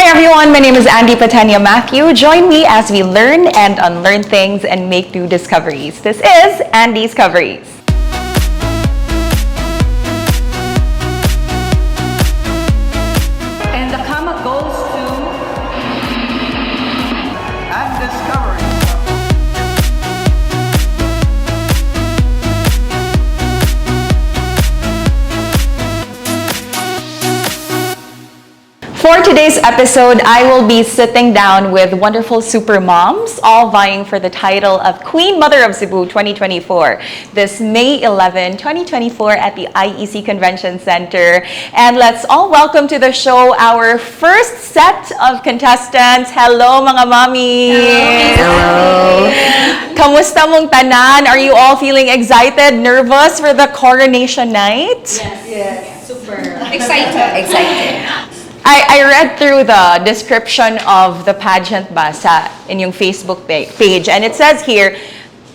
Hi everyone, my name is Andi Pateña-Matheu. Join me as we learn and unlearn things and make new discoveries. This is AnDiscoveries. And the comma goes to AnDiscoveries. For today's episode, I will be sitting down with wonderful super moms, all vying for the title of Queen Mother of Cebu 2024, this May 11, 2024 at the IEC Convention Center. And let's all welcome to the show our first set of contestants. Hello mga mami! Hello. Kamusta mong tanan? Are you all feeling excited, nervous for the coronation night? Yes. Super. Excited. I read through the description of the pageant in yung Facebook page, and it says here,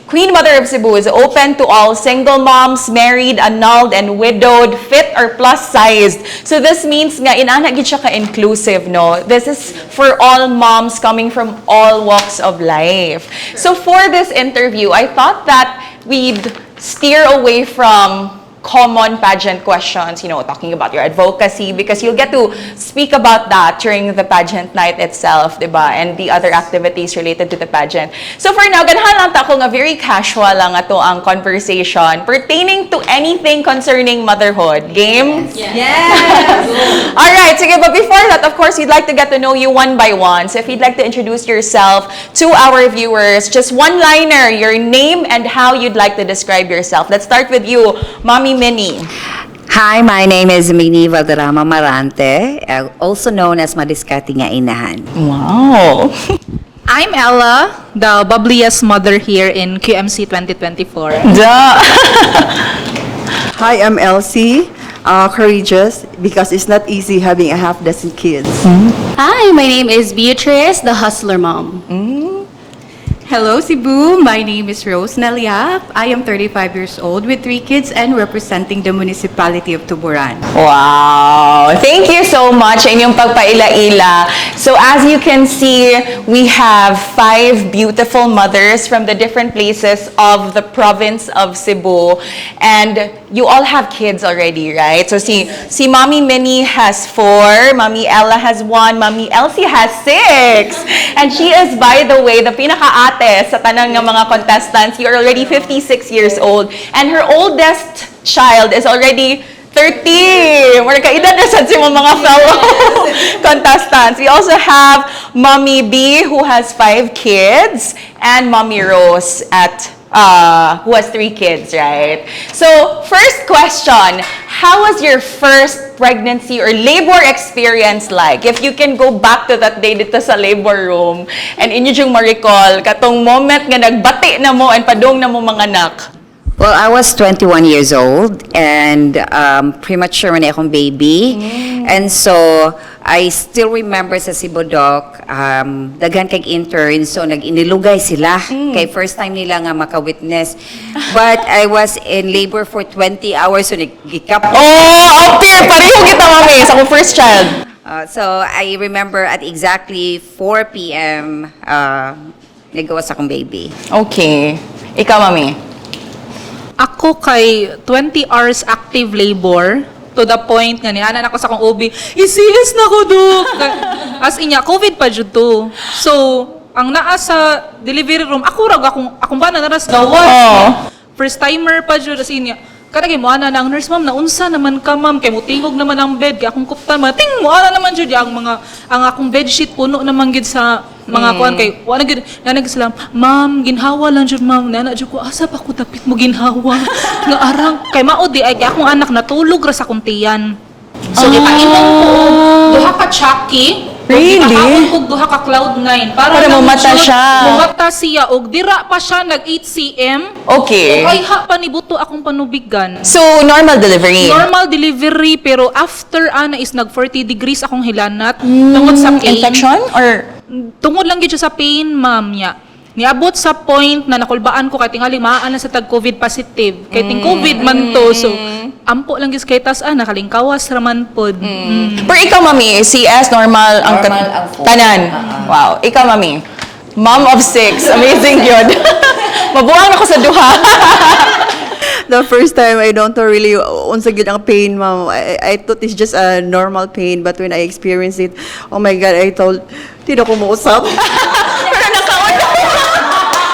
Queen Mother of Cebu is open to all single moms, married, annulled, and widowed, fit or plus-sized. So this means nga inana gid siya ka-inclusive, no? This is for all moms coming from all walks of life. So for this interview, I thought that we'd steer away from common pageant questions, talking about your advocacy, because you'll get to speak about that during the pageant night itself, diba? And the other activities related to the pageant. So for now, ganahan lang ta ko nga very casual lang ato ang conversation pertaining to anything concerning motherhood. Game? Yes. Alright, sige, but before that, of course, we'd like to get to know you one by one. So if you'd like to introduce yourself to our viewers, just one-liner, your name and how you'd like to describe yourself. Let's start with you, Mommy Minnie. Hi, my name is Minnie Valderrama Marante, also known as Madiskati nga Inahan. Wow. I'm Ella, the bubbliest mother here in QMC 2024. Duh. Hi, I'm Elsie. Courageous because it's not easy having a half dozen kids. Hi, my name is Beatrice, the hustler mom. Hello, Cebu. My name is Rose Naliap. I am 35 years old with 3 kids and representing the municipality of Tuburan. Wow. Thank you so much inyong pagpaila-ila. So as you can see, we have 5 beautiful mothers from the different places of the province of Cebu. And you all have kids already, right? So si Mommy Minnie has 4, Mommy Ella has 1, Mommy Elsie has 6. And she is, by the way, the pinaka-ate sa tanang ng mga contestants. You're already 56 years old. And her oldest child is already 30. Magkaedad na sa mga fellow contestants. We also have Mommy B, who has 5 kids, and Mommy Rose who has 3 kids, right? So, first question, how was your first pregnancy or labor experience like? If you can go back to that day dito sa labor room and inyo yung ma-recall, katong moment nga nagbati na mo and padong na mo mga anak. Well, I was 21 years old and premature na akong baby. And so, I still remember sa Cebu Doc, daghan kag intern, so nag-inilugay sila. Kay first time nila nga maka-witness. But I was in labor for 20 hours, so nag-gikap. Oh, okay, pareho kita mami sa akong first child. So, I remember at exactly 4 p.m., nagawa sa akong baby. Okay. Ikaw, mami. Ako kay 20 hours active labor to the point nga nianan ako sa akong OB, isiis na ko, Dok. As inya, COVID pa jud to. So, ang naa sa delivery room, akong ba na naras gawas. First timer pa jud as inya. Kada kay mo ana nang nurse, ma'am, naunsa naman ka, ma'am, kay mo tingog naman ang bed, kay akong kuptan, ting mo ana naman jud ang akong bed sheet puno naman gid sa mga kuan kay wala gid nanagsalam, ma'am, ginhawa lang jud, ma'am, nana jud ko asa pa ko dapit mo ginhawa nga arang kay mao di ay akong anak natulog ra sa akong tiyan. So gipainom ko duha ka Chucky. Really? Gipahawon ko duha ka Cloud9 para mamata siya. Mamata siya og dira pa siya nag 8 cm. Okay. Ay ha pa ni buto akong panubigan. So, normal delivery? Normal delivery pero after is nag 40 degrees akong hilanat tungod sa pain. Infection? Or? Tungod lang gid siya sa pain, ma'am niya. Niabot sa point na nakulbaan ko kay tingali maan na sa tag-COVID positive. Kay ting COVID man to. So, ampo lang gis kay tas nakalingkawas raman pod. Pero ikaw, mami, CS, normal, Normal ang phone. tanan. Wow. Ikaw, mami, mom of 6. Amazing yun. Mabuang ako sa duha. The first time, I don't know really unsa gyud ang pain, ma'am. I thought it's just a normal pain, but when I experienced it, oh my God, I told, di na ko mausap. Pero nakauna.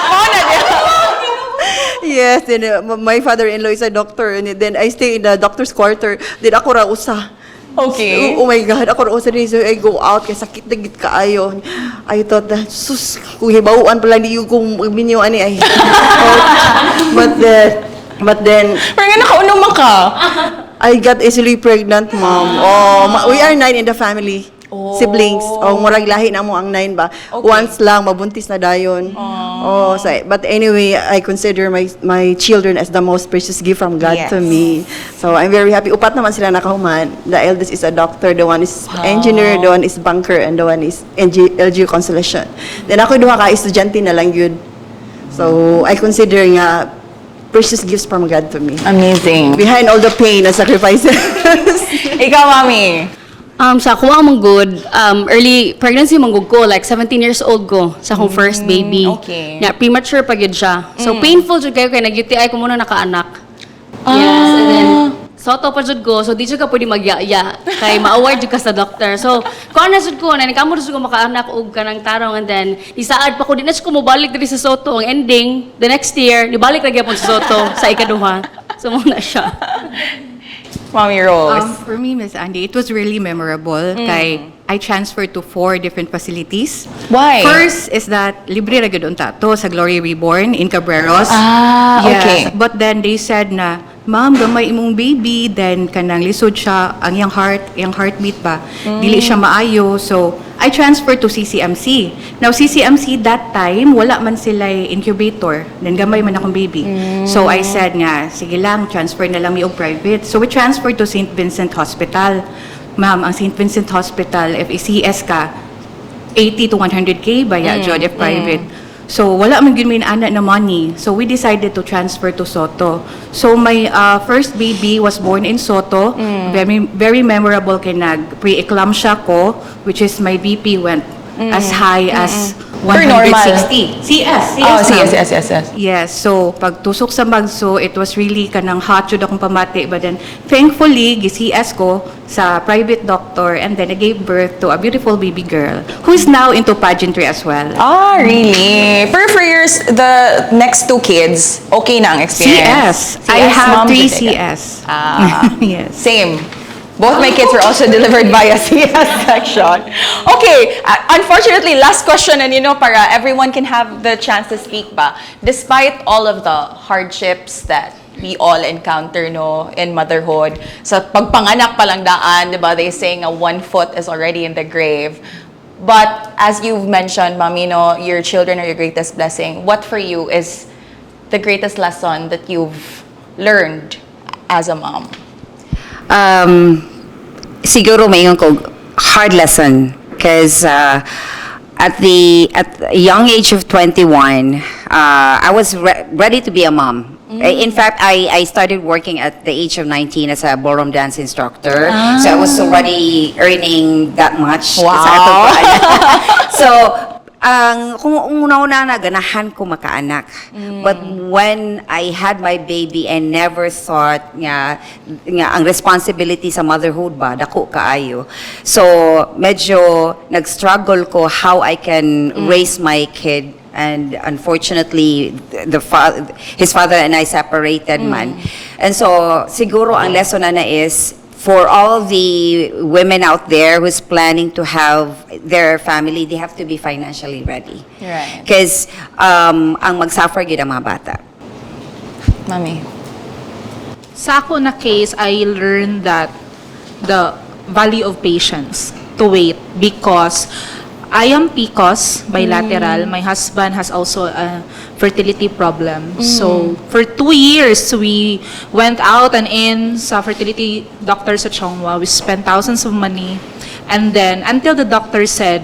Mauna din. Yes, and my father-in-law is a doctor, and then I stay in the doctor's quarter. Then ako ra usa. Okay. Oh my God, ako ra usa din. So I go out, kaya sakit na gid kaayo. I thought, sus, kung hibawaan pala ni yung kung minyo ani ay. But then, Pero nga nakaunom ka. I got easily pregnant, ma'am. We are 9 in the family. Siblings. Murag lahi na mo ang 9 ba. Okay. Once lang, mabuntis na dayon. But anyway, I consider my children as the most precious gift from God Yes. to me. So I'm very happy. Upat naman sila nakahuman. The eldest is a doctor, the one is engineer, the one is banker, and the one is LGU Constellation. Then ako duha ka estudyante na lang yun. So I consider nga precious gifts from God to me. Amazing. Behind all the pain and sacrifices. Ikaw, mami. Sa ako ang good, early pregnancy manggug ko, like 17 years old ko sa akong first baby. okay. Yeah, premature pa gyud siya. So painful jud kayo kay nag-UTI ko muna nakaanak. Yes, and then soto pa jud ko, so di jud ka pwede magyaya kay ma-award jud ka sa doctor. So kuan na jud ko na kamo jud ko makaanak og kanang tarong, and then isaad pa ko di na jud ko mobalik diri sa Soto. Ang ending the next year nibalik ra gyapon sa Soto sa ikaduha. So muna siya. Mami Rose. For me, Miss Andi, it was really memorable. Kay I transferred to 4 different facilities. Why? First is that libre ra gyud unta to sa Glory Reborn in Cabreros. Okay. But then they said na, ma'am, gamay imong baby, then kanang lisod siya, ang iyang heartbeat ba, dili siya maayo. So, I transferred to CCMC. Now, CCMC that time, wala man sila incubator. Then gamay man akong baby. So, I said nga, sige lang, transfer na lang mi og private. So, we transferred to St. Vincent Hospital. Ma'am, ang St. Vincent Hospital, if CS ka, 80 to 100K baya jud if private. So, wala man gyud may anak na money. So, we decided to transfer to Soto. So, my first baby was born in Soto. Very, very memorable kay pre-eclampsia ko, which is my BP went as high as Per normal. 160. CS, Oh, ma'am. yes. Yes, so pagtusok sa Magso, it was really kanang hot jud akong pamati. But then, thankfully, gi-CS ko sa private doctor, and then I gave birth to a beautiful baby girl who is now into pageantry as well. Really? Pero for yours, the next 2 kids, okay na ang experience? CS. I have mom, 3 Jessica. CS. Yes. Same. Both my kids were also delivered via CS section. Okay, unfortunately, last question, and para everyone can have the chance to speak ba. Despite all of the hardships that we all encounter in motherhood, sa pagpanganak pa lang daan, diba, they saying 1 foot is already in the grave. But as you've mentioned, Mami, your children are your greatest blessing. What for you is the greatest lesson that you've learned as a mom? Siguro mayon ko hard lesson because at the young age of 21, I was ready to be a mom. In fact, I started working at the age of 19 as a ballroom dance instructor. So I was already earning that much. Wow. So, kung una-una na, ganahan ko makaanak. But when I had my baby, I never thought nga ang responsibility sa motherhood ba, dako kaayo. So, medyo nag-struggle ko how I can raise my kid. And unfortunately, his father and I separated man. And so, siguro ang lesson na is, for all the women out there who's planning to have their family, they have to be financially ready. Right. Because ang mag-suffer gid ang mga bata. Mami. Sa ako na case, I learned that the value of patience, to wait, because I am PCOS, bilateral. My husband has also a fertility problem. So, for 2 years, we went out and in sa fertility doctor sa Chongwa. We spent thousands of money. And then, until the doctor said,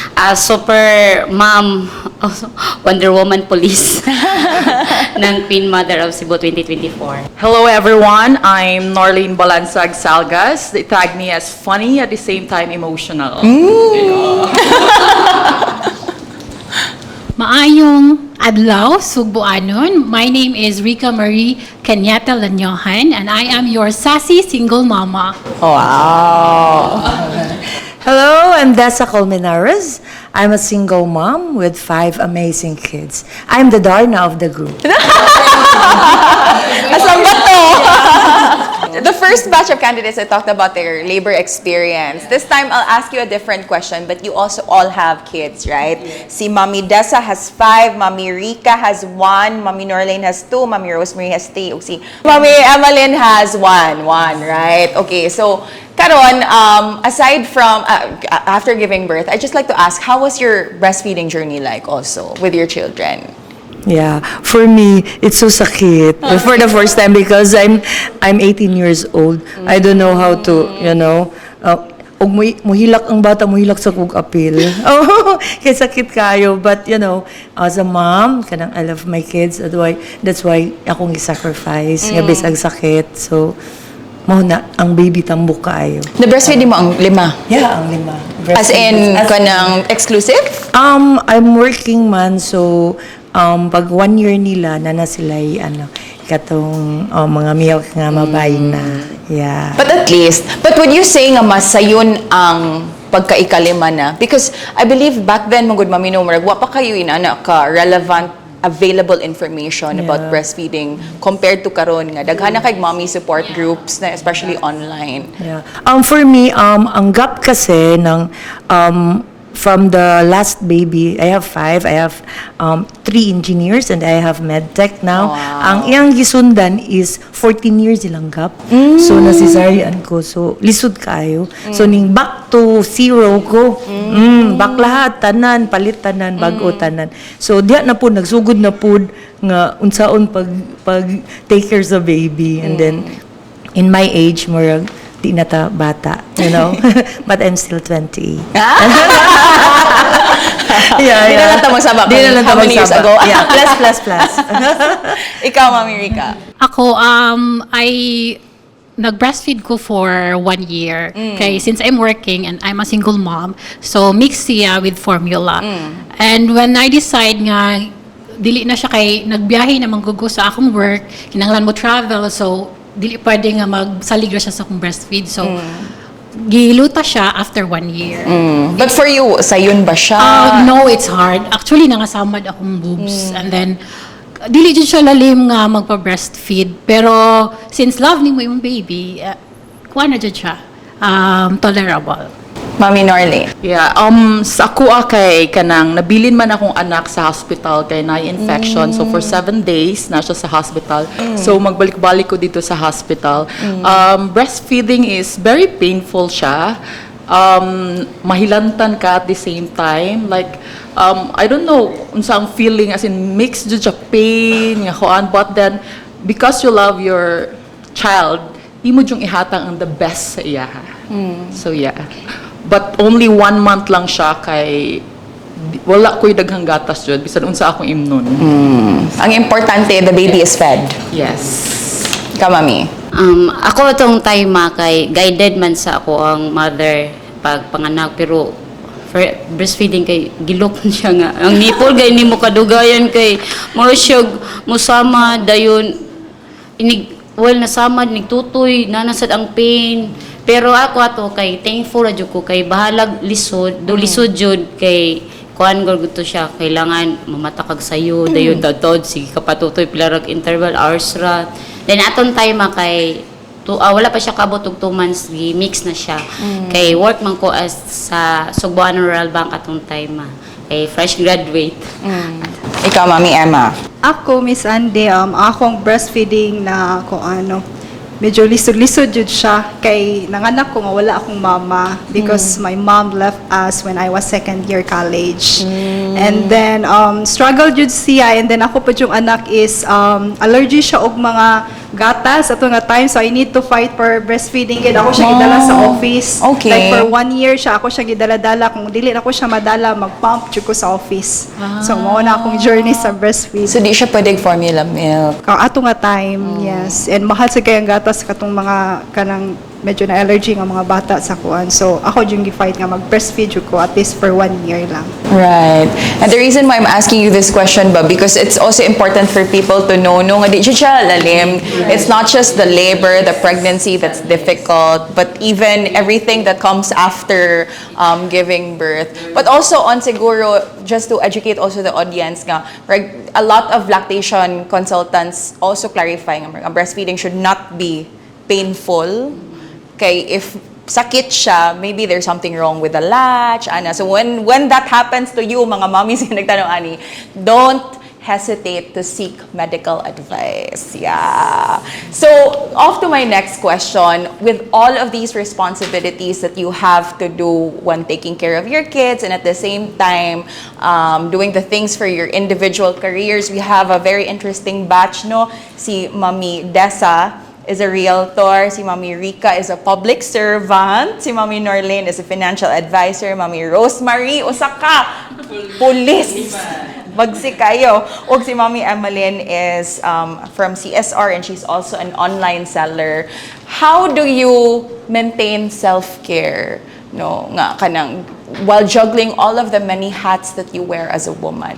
super mom, Wonder Woman Police ng Queen Mother of Cebu 2024. Hello everyone, I'm Norlene Balansag Salgas. They tag me as funny at the same time emotional. Maayong adlaw, Sugboanon. My name is Rika Marie Kenyata Lanyohan, and I am your sassy single mama. Wow. Hello, I'm 𝗧𝗿𝗂𝘂𝗵 I'm a single mom with 5 amazing kids. I'm the Darna of the group. Asan ba to? The first batch of candidates I talked about their labor experience. This time, I'll ask you a different question, but you also all have kids, right? Si Mami Dessa has 5, Mami Rika has 1, Mami Norlene has 2, Mami Rosemary has 3, ug si Mami Emalyn has 1, right? Okay, so karon, aside from, after giving birth, I'd just like to ask, how was your breastfeeding journey like also with your children? Yeah, for me, it's so sakit for the first time because I'm 18 years old. I don't know how to, og muhilak ang bata, muhilak sa kog apil. Oh, kaya sakit kayo. But, as a mom, I love my kids. That's why akong i-sacrifice. Nga bisag sakit. So, na ang baby tambok kaayo. The breastfeeding mo ang 5? Yeah, ang 5. As in, kanang exclusive? I'm working man, so pag 1 year nila, na sila katong mga milk nga mabayin na. Yeah. But at least, but would you say nga mas sayon ang pagka-5 na? Because I believe back then, mga good mami, wa pa kayo ka relevant available information about breastfeeding compared to karon nga daghan na kay mommy support groups na especially online. Yeah. For me, ang gap kasi ng from the last baby, I have 5. I have 3 engineers and I have medtech now. Wow. Ang iyang gisundan is 14 years ilang gap. So na-cesarean ko. So lisod kayo. So ning back to 0 ko. Back lahat tanan, palit tanan, bag-o tanan. So diya na pud nagsugod na pud nga unsaon pag take care sa baby, and then in my age murag di na ta bata, but I'm still 20. Yeah. Di na lang ta magsaba. Di na lang ta How many years magsaba. ago? Yeah, plus. Ikaw, Mami Rika. Ako, I nag-breastfeed ko for 1 year. Okay, since I'm working and I'm a single mom, so mix siya with formula. And when I decide nga, dili na siya kay nagbiyahe na manggugo sa akong work, kinahanglan mo travel, so dili pwede nga magsalig siya sa akong breastfeed. So, giluta siya after 1 year. But for you, sayon ba siya? No, it's hard. Actually, nangasamad akong boobs. And then, dili dyan siya lalim nga magpa-breastfeed. Pero, since love ni mo yung baby, kuha na dyan siya. Tolerable. Mami Norlene. Yeah, sa ako kay kanang nabilin man akong anak sa hospital kay na-infection. So for 7 days na siya sa hospital. So magbalik-balik ko dito sa hospital. Breastfeeding is very painful siya. Mahilantan ka at the same time. Like I don't know unsa ang feeling, as in mixed jud siya pain nga kuan, but then because you love your child, imo jung ihatang ang the best sa iya. So yeah. But only 1 month lang siya kay wala ko'y daghang gatas jud bisan unsa akong imnon. Ang importante, the baby is fed. Yes. Ikaw, Mami. Ako itong time kay guided man sa ako ang mother pag panganak, pero for breastfeeding kay gilok siya nga. Ang nipple gay nimo kadugayan kay mo siya musama dayon nasamad nigtutoy nanasad ang pain. Pero ako ato kay thankful ra jud ko kay bahalag lisod, do lisod jud kay kuan gud to siya, kailangan mamatakag sayo dayon tawtod sige kapatutoy pila rag interval hours ra. Then aton time kay wala pa siya kabot og 2 months gi-mix na siya. Kay work man ko as sa Sugboan Rural Bank atong time kay fresh graduate. Ikaw, Mami Emma. Ako, Miss Andi, akong breastfeeding na medyo lisod-lisod jud siya kay nanganak ko nga wala akong mama because my mom left us when I was 2nd year college. And then struggle jud siya, and then ako pa yung anak is allergy siya og mga gatas ato nga time, so I need to fight for breastfeeding gid. Ako siya gidala sa office. Okay. Like for 1 year siya ako siya gidala-dala, kung dili ako siya madala mag-pump jud ko sa office. So mao na akong journey sa breastfeed. So di siya pwedeng formula milk. Ato nga time, yes. And mahal sa kayang gatas katong mga kanang medyo na allergy nga mga bata sa kuan. So ako yung gi-fight nga mag-breastfeed jud ko at least for 1 year lang. Right. And the reason why I'm asking you this question, ba, because it's also important for people to know, no, nga di siya lalim. It's not just the labor, the pregnancy that's difficult, but even everything that comes after giving birth. But also on siguro, just to educate also the audience nga, a lot of lactation consultants also clarify nga breastfeeding should not be painful. Okay, if sakit siya, maybe there's something wrong with the latch, ana. So when that happens to you, mga mommies yung nagtanong, ani, don't hesitate to seek medical advice. Yeah. So, off to my next question. With all of these responsibilities that you have to do when taking care of your kids and at the same time doing the things for your individual careers, we have a very interesting batch, no? Si Mami Dessa is a realtor, si Mami Rica is a public servant, si Mami Norlene is a financial advisor, Mami Rosemary, Osaka, police. Bagsi kayo. O si Mami Emmeline is from CSR and she's also an online seller. How do you maintain self-care, no, nga kanang while juggling all of the many hats that you wear as a woman?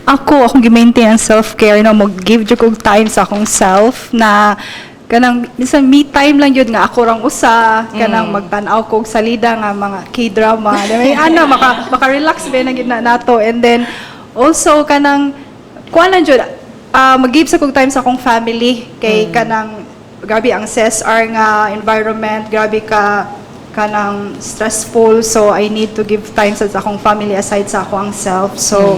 Akong gi-maintain ang self-care, mag-give jud kog time sa akong self na kanang minsan me time lang yun nga ako rang usa kanang magtan-aw kog salida nga mga K-drama. Ano maka-relax ba na gid na nato, and then also kanang kuanan jud mag-give sa kog time sa akong family kay kanang grabe ang CSR nga environment, grabe ka kanang stressful, so I need to give time sa akong family aside sa akong self. So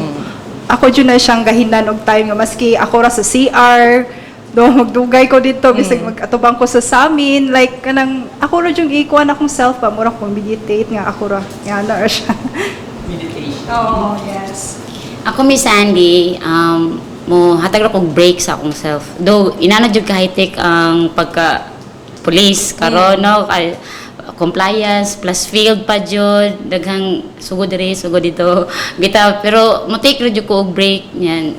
ako dyan na siyang gahinan og time nga maski ako ra sa CR do magdugay ko dito bisag mag-atubang ko sa samin, like kanang ako ra yung ikuan akong self pa mura ko meditate nga ako ra nga na siya meditation. Oh yes. Ako Miss Andi, mo hatag ra kog break sa akong self. Though inana jud ka high-tech ang pagka police karon, no, compliance plus field pa jud, daghang sugod diri sugod dito bitaw, pero mo take ra jud ko og break niyan,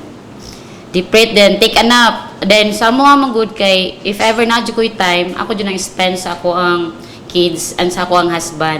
deep breath, then take a nap, then sa mo man good kay if ever na jud ko time ako jud nang spend sa ako ang kids and sa ako ang husband.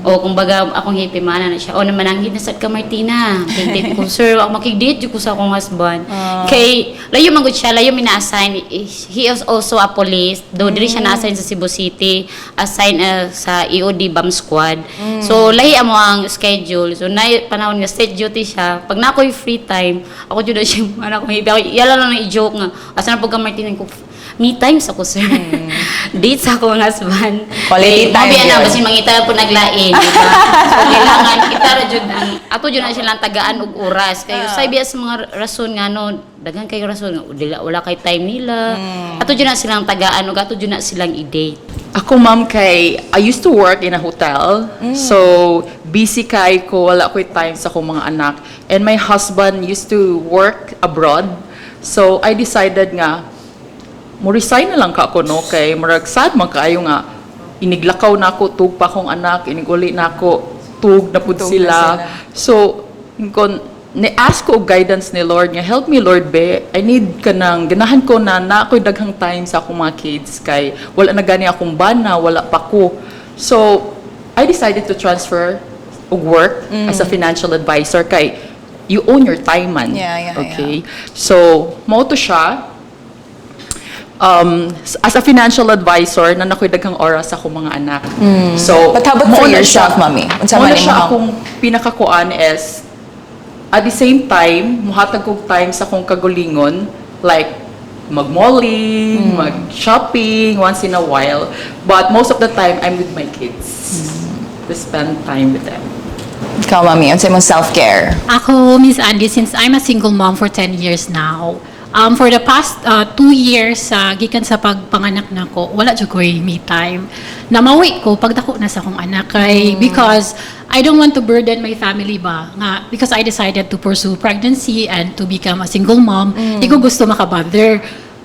O kumbaga akong happy man na siya, o naman ang hinasad ka Martina, date ko sir, ako makig-date ko sa akong husband. Kay layo man gud siya, layo mina-assign, he is also a police, though diri siya na-assign sa Cebu City, assign sa EOD bomb squad. So lahi amo ang schedule, so na panahon nga state duty siya, pag na ako'y free time ako jud siya man ako happy, yala lang i-joke nga asa na pag Martina ko me time sa ko sir. Date sa akong husband. Quality time. Mabiyan na, basin mangita po naglain, diba? So, kailangan, kita ra jud ato jud na silang tagaan og oras. Kayo, say biya sa mga rason nga, no, dagan kayo rason, wala kay time nila. Ato jud na silang tagaan, og ato jud na silang i-date. Ako ma'am kay, I used to work in a hotel. So, busy kay ko, wala ko'y time sa akong mga anak. And my husband used to work abroad. So, I decided nga, mo resign na lang ka ako, no, kay murag sad man kaayo nga iniglakaw na ako, tug pa akong anak, iniguli na ako, tug na pud sila. So kon ni-ask ko og guidance ni Lord nga, help me Lord be, I need ka nang ganahan ko na ako'y daghang time sa akong mga kids kay wala na gani akong bana, wala pa ko. So I decided to transfer og work as a financial advisor kay you own your time man. Okay. So mao to siya. As a financial advisor, na nakoy daghang oras sa akong mga anak. So, but how about for yourself, Mami? Mo na siya akong pinakakuan is, at the same time, muhatag kong time sa akong kagulingon, like, mag-malling, mag-shopping, once in a while. But most of the time, I'm with my kids. To spend time with them. Ikaw, Mami, ano sa'yo mong self-care? Ako, Miss Andi, since I'm a single mom for 10 years now, for the past 2 years, gikan sa pagpanganak na ko, wala jud ko'y me time. Namawi ko pagdako na sa akong anak kay because I don't want to burden my family ba nga, because I decided to pursue pregnancy and to become a single mom. Di ko gusto makabother.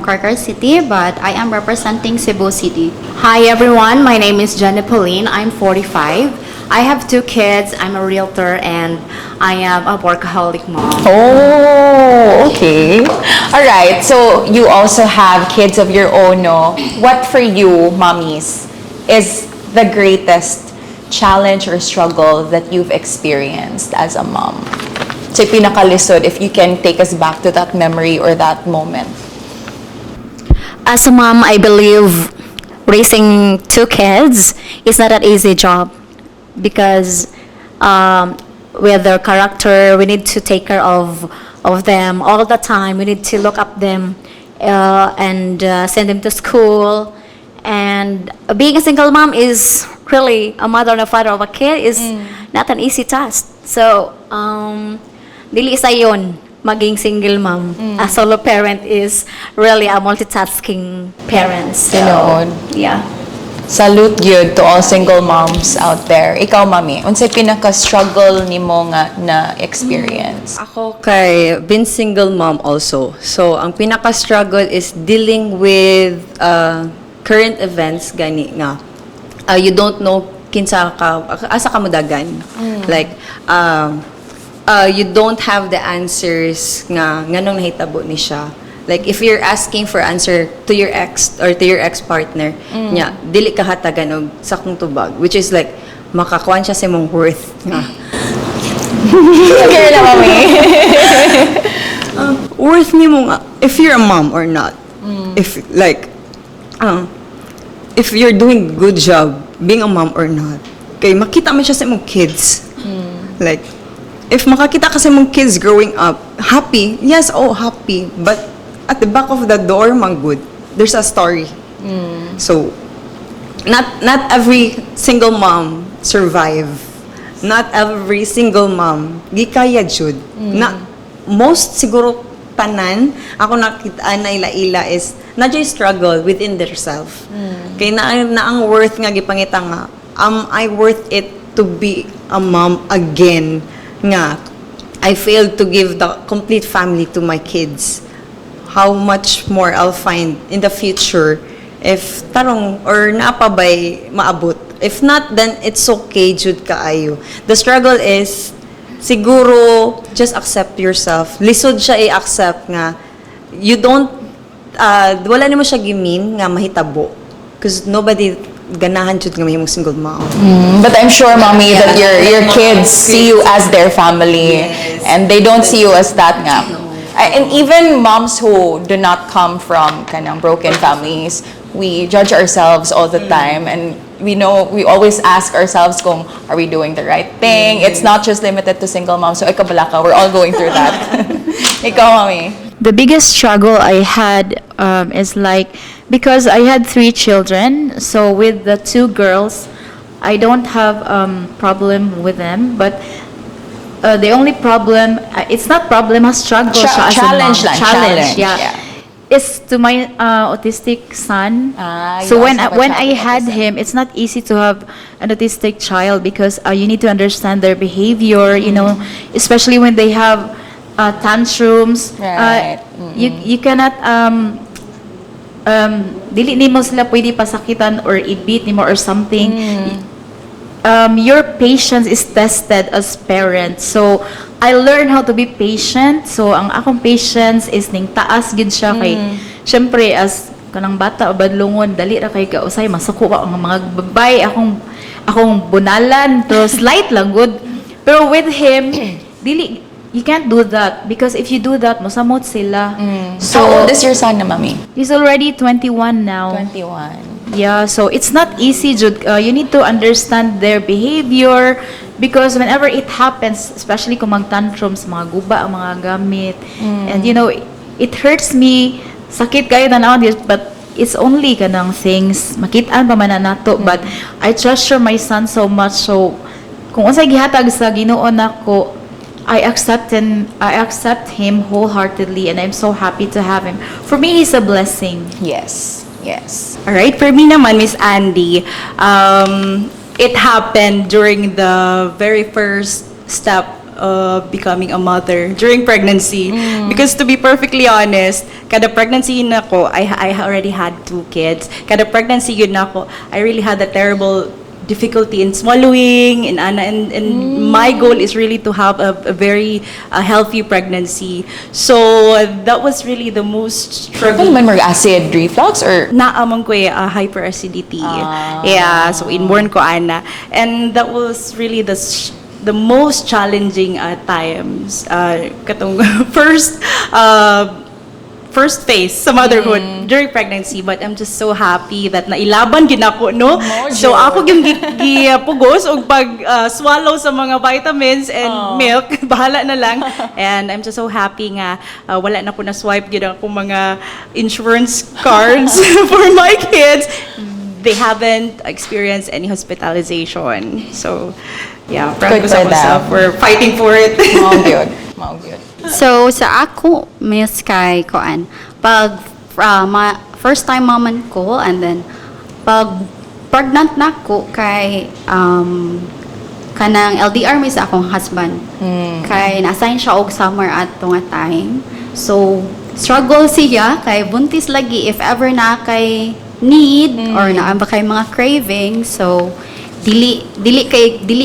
from Carcar City, but I am representing Cebu City. Hi everyone, my name is 𝗂𝗂𝗂𝗂𝗂. I'm 45. I have 2 kids, I'm a realtor, and I am a workaholic mom. Oh, okay. All right. So you also have kids of your own, no? What for you, mommies, is the greatest challenge or struggle that you've experienced as a mom? So pinakalisod, if you can take us back to that memory or that moment. As a mom, I believe raising 2 kids is not an easy job because with their character, we need to take care of them all the time. We need to look up them and send them to school. And being a single mom is really a mother and a father of a kid is not an easy task. So, dili isa yun, maging single mom. A solo parent is really a multitasking parents. So, yeah. Salute yun to all single moms out there. Ikaw, mami, unsay pinaka-struggle nimo nga na experience? Ako kay been single mom also. So, ang pinaka-struggle is dealing with current events gani nga. you don't know kinsa ka asa ka modagan. Like you don't have the answers nga nganong nahitabo ni siya. Like if you're asking for answer to your ex or to your ex-partner, nya dili ka hatagan og sakong tubag, which is like makakuan siya sa imong worth. Kaya na, mami. Worth nimo nga if you're a mom or not. If like if you're doing good job being a mom or not. Kay makita man siya sa imong kids. Like if makakita ka sa imong kids growing up happy, yes, happy, but at the back of the door, man good, there's a story. So, not every single mom survive. Not every single mom gikaya jud. Na most siguro tanan ako nakita na ila is nadjay struggle within themselves. Kay na ang worth nga gipangita nga, am I worth it to be a mom again? Nga I failed to give the complete family to my kids. How much more I'll find in the future if tarong or napabay maabot. If not, then it's okay, jud kaayo. The struggle is siguro just accept yourself. Lisod siya i-accept nga you don't wala nimo siya gimin nga mahitabo because nobody ganahan jud nga mahimong single mom. But I'm sure, mommy, that your kids see you as their family, and they don't see you as that nga. And even moms who do not come from kanang broken families, we judge ourselves all the time, and we always ask ourselves kung are we doing the right thing. It's not just limited to single moms. So ikabalaka, we're all going through that. Ikaw, mommy. The biggest struggle I had is like, because I had 3 children, so with the 2 girls, I don't have problem with them, but the only problem, it's not problem, a struggle siya as a mom. Challenge, yeah. It's to my autistic son. So when I had him, it's not easy to have an autistic child because you need to understand their behavior, you know, especially when they have tantrums. Right. You cannot dili nimo sila pwede pasakitan or i-beat nimo or something. Your patience is tested as parents. So I learned how to be patient. So ang akong patience is ning taas gid siya kay syempre as kanang bata o badlungon dali ra kay kausay masuko pa ang mga babay akong bunalan to slight lang good. Pero with him dili you can't do that because if you do that mosamot sila. So how old is your son na, mommy? He's already 21 now. 21. Yeah, so it's not easy, Jud. You need to understand their behavior because whenever it happens, especially kung mag-tantrums, mga guba ang mga gamit, and you know, it hurts me, sakit kayo na nowadays, but it's only kanang things, makitaan pa man na nato, but I treasure my son so much, so kung unsay gihatag sa Ginoo nako, I accept him wholeheartedly, and I'm so happy to have him. For me, he's a blessing. Yes. All right, for me naman, Miss Andi, it happened during the very first step of becoming a mother during pregnancy. Because to be perfectly honest, kada pregnancy na ko, I already had 2 kids. Kada pregnancy yun na ko, I really had a terrible difficulty in swallowing, and my goal is really to have a very healthy pregnancy. So that was really the most struggle. Ano man more acid reflux or naamang ko hyperacidity. Yeah, so inborn ko ana, and that was really the most challenging times. Katong first phase sa motherhood during pregnancy, but I'm just so happy that nailaban gid ako, no? So ako yung gipugos og pag swallow sa mga vitamins and milk, bahala na lang. And I'm just so happy nga wala na ko na swipe gid ako mga insurance cards for my kids. They haven't experienced any hospitalization. So yeah, proud ko sa myself. We're fighting for it. Mao gyud. So, sa ako, miss kay Koan, pag first time maman ko, and then, pag pregnant na ko kay kanang LDR may sa akong husband. Kay na-assign siya og summer at nga time. So, struggle siya, kay buntis lagi, if ever na kay need or naa ba kay mga craving. So dili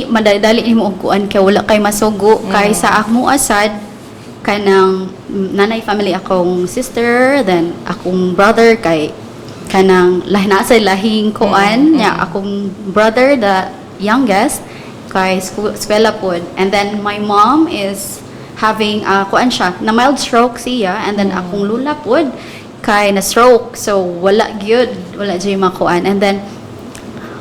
madali nimo og kuan kay wala kay masugo kay sa akmo asad kanang nanay family akong sister, then akong brother kay kanang na sa lahing kuan nya akong brother the youngest kay eskwela pod, and then my mom is having kuan siya na mild stroke siya, and then akong lula pod kay na stroke, so wala gyud makuan. And then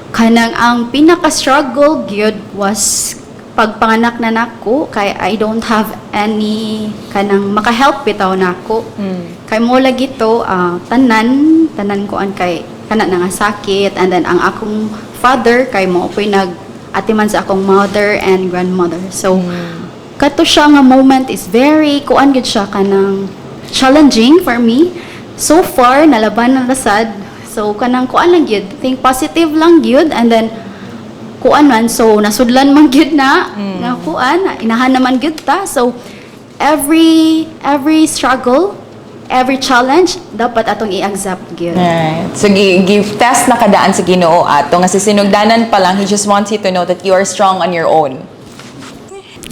kanang ang pinaka struggle gyud was pagpanganak na nako kay I don't have any kanang maka-help bitaw nako. Kay mo lagi to tanan kuan kay kana nga sakit, and then ang akong father kay mo poy nag-atiman sa akong mother and grandmother. So kato siya nga moment is very kuan gyud siya kanang challenging for me. So far nalaban ng lasad. So kanang kuan lang gyud, think positive lang gyud, and then kuan man, so nasudlan man gyud na nga kuan inahan naman gyud ta. So every struggle, every challenge dapat atong i-accept gyud. Right. So give test na kadaan sa Ginoo ato nga sinugdanan pa lang, he just wants you to know that you are strong on your own.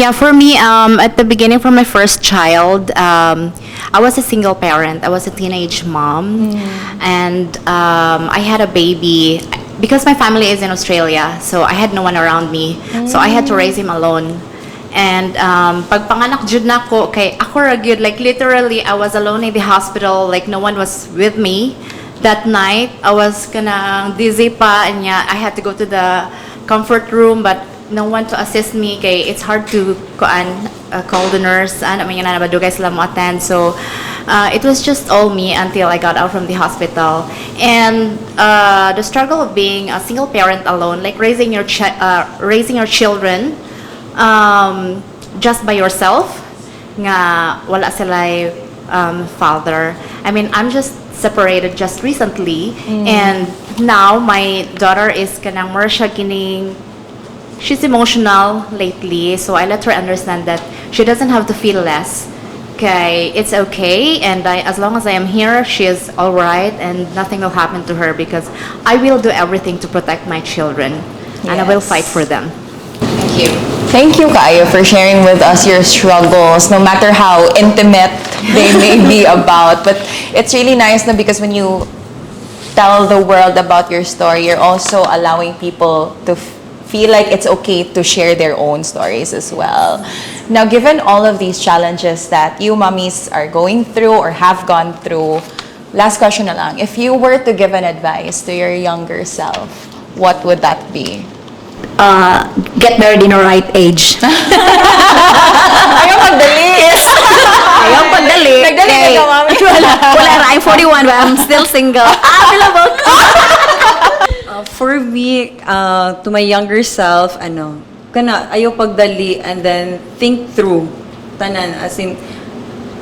Yeah, for me, at the beginning, for my first child, I was a single parent. I was a teenage mom, and I had a baby. Because my family is in Australia, so I had no one around me. So I had to raise him alone. And pagpanganak jud nako kay ako ra gyud, like literally I was alone in the hospital, like no one was with me. That night I was kanang dizzy pa, and yeah, I had to go to the comfort room, but no one to assist me kay it's hard to call the nurse and may na badugay sila mo attend. So it was just all me until I got out from the hospital. And the struggle of being a single parent alone, like raising your children just by yourself, nga wala sila father. I mean, I'm just separated just recently, and now my daughter is kanang more siya kining. She's emotional lately, so I let her understand that she doesn't have to feel less. Okay, it's okay, and as long as I am here, she is all right, and nothing will happen to her because I will do everything to protect my children, and I will fight for them. Thank you. Thank you, Kayo, for sharing with us your struggles, no matter how intimate they may be about. But it's really nice na because when you tell the world about your story, you're also allowing people to feel like it's okay to share their own stories as well. Now, given all of these challenges that you mommies are going through or have gone through, last question na lang, if you were to give an advice to your younger self, what would that be? Get married in the right age. Ayaw magdali. Ayaw pagdali. Nagdali ka ka, mami. Wala ra, I'm 41 but I'm still single. Available. For me, to my younger self, ayaw pagdali and then think through. Tanan, as in,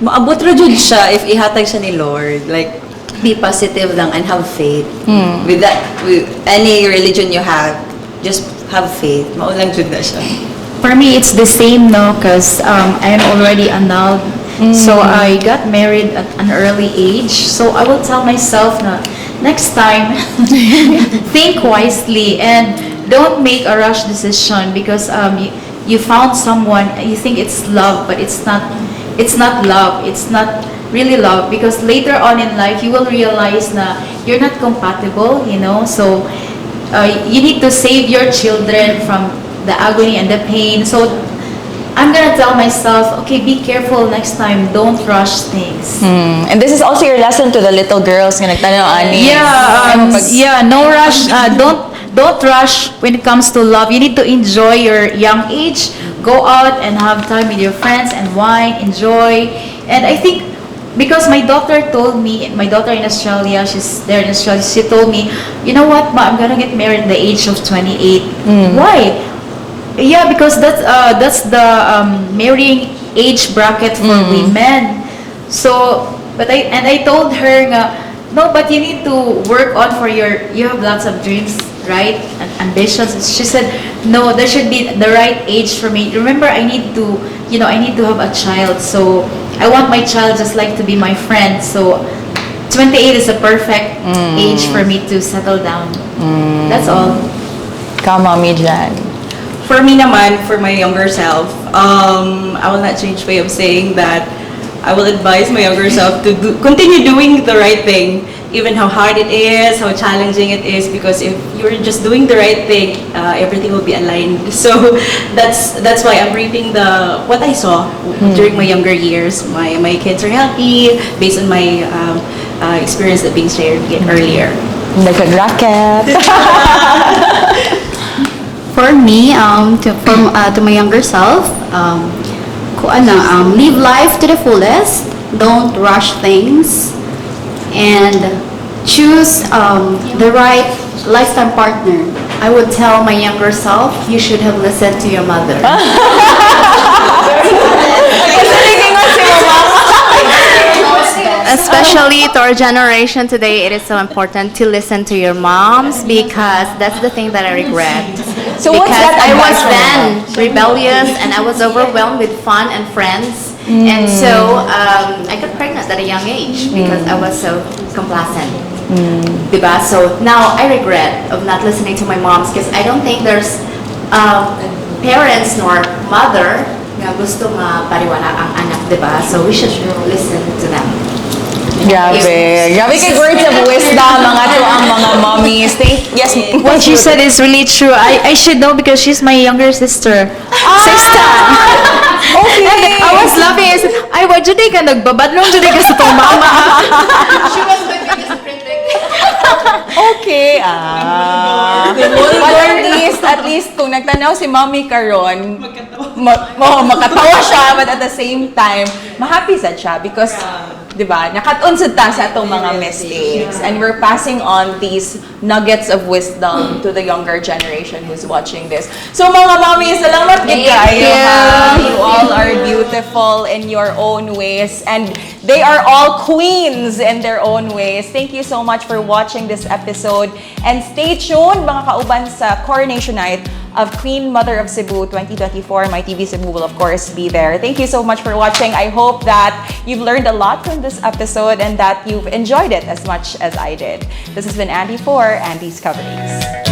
maabot ra jud siya if ihatag siya ni Lord. Like, be positive lang and have faith. With any religion you have, just have faith. Maulang jud na siya. For me, it's the same, no, because I am already annulled. So I got married at an early age. So I will tell myself na next time, think wisely and don't make a rush decision because you found someone, you think it's love, but it's not love. It's not really love because later on in life, you will realize na you're not compatible, you know. So you need to save your children from the agony and the pain. So I'm gonna tell myself, okay, be careful next time. Don't rush things. And this is also your lesson to the little girls nga nagtanaw ani. No rush. Don't rush when it comes to love. You need to enjoy your young age. Go out and have time with your friends and wine, enjoy. And I think because my daughter told me, my daughter in Australia, she's there in Australia, she told me, you know what, Ma, I'm gonna get married at the age of 28. Why? Yeah, because that's the marrying age bracket for women. So, I told her no, but you need to work on for you have lots of dreams, right? And ambitions. She said, no, there should be the right age for me. Remember, I need to have a child. So I want my child just like to be my friend. So 28 is a perfect age for me to settle down. That's all. Ikaw, Mommy Jan. For me naman, for my younger self, I will not change way of saying that I will advise my younger self to continue doing the right thing, even how hard it is, how challenging it is, because if you're just doing the right thing, everything will be aligned. So that's why I'm reaping what I saw during my younger years. My kids are healthy based on my experience that being shared earlier. Nagka-racket. For me, to my younger self, live life to the fullest. Don't rush things, and choose the right lifetime partner. I would tell my younger self, you should have listened to your mother. Especially to our generation today, it is so important to listen to your moms because that's the thing that I regret. So what's because that I was advice then from rebellious and I was overwhelmed with fun and friends. And so I got pregnant at a young age because I was so complacent. Diba? So now I regret of not listening to my moms because I don't think there's parents nor mother nga gusto nga pariwala ang anak, diba? So we should listen to them. Grabe. Grabe kay words of wisdom, mga to ang mga mommies. Yes, What you said is really true. I should know because she's my younger sister. Sister. Okay. And I was laughing. I said, ay, wag juday ka nagbabadlong juday ka sa tong mama. She was my biggest critic. Okay. But at least, kung nagtanaw si Mommy karon, makatawa siya, but at the same time, ma-happy sad siya because, di ba, nakatunsod ta sa itong mga mistakes. And we're passing on these nuggets of wisdom to the younger generation who's watching this. So mga mommies, salamat gid kayo. You all are beautiful in your own ways. And they are all queens in their own ways. Thank you so much for watching this episode. And stay tuned, mga kauban, sa Coronation Night of Queen Mother of Cebu 2024. My TV Cebu will of course be there. Thank you so much for watching. I hope that you've learned a lot from this episode and that you've enjoyed it as much as I did. This has been Andi for AnDiscoveries.